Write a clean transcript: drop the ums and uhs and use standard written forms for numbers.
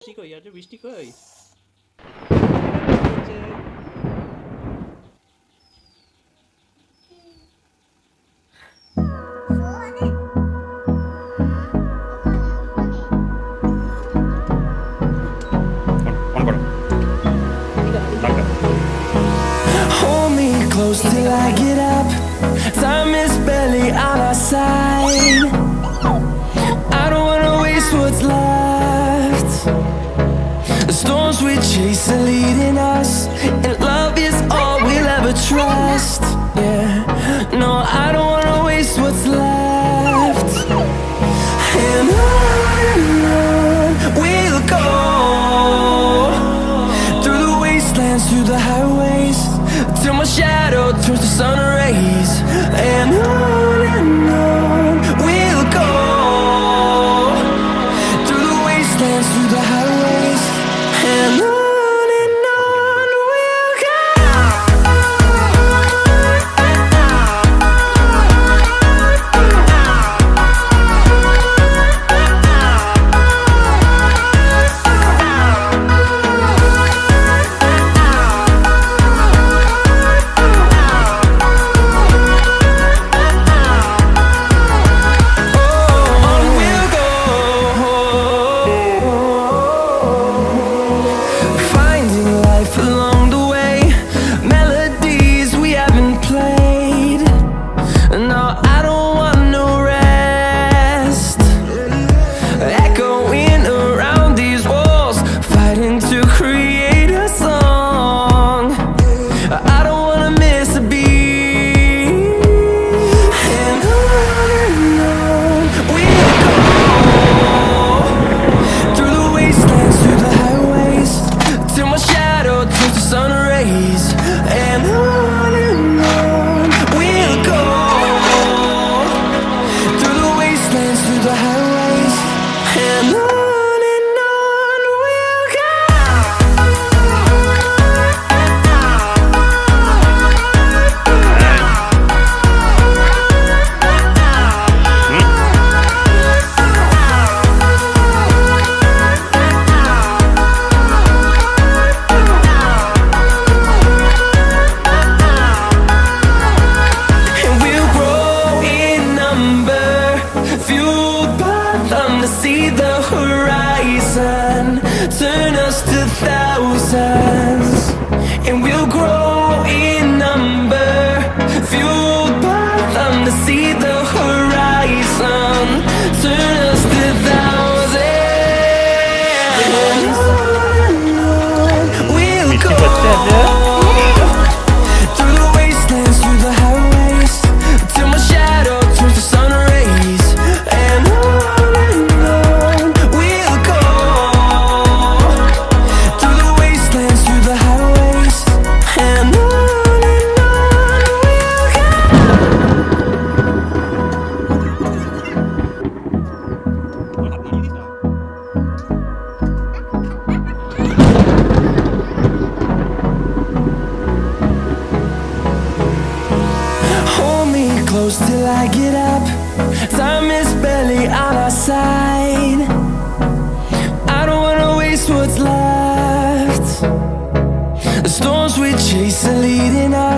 বৃষ্টি কই আর বৃষ্টি কই Hold me close till I get up. Time is barely on our side. I don't wanna waste what's left. The storms we chase are leading us, and love is all we'll ever trust. Yeah, no, I don't wanna waste what's left. And on we'll go, through the wastelands, through the highways, till my shadow turns to sun rays. And on we'll go, through the wastelands, through the highways, and on we'll go. Turn us to thousands, and we'll grow in number, fueled by them to see the horizon. Turn us to thousands, and on we'll go, through the wastelands, through the highways, till my shadow turns to sun rays. And on we'll go, through the wastelands, through the highways, and on hold me close till I get up. Time is barely on our side. I don't wanna waste what's left. The storms we chase are leading us.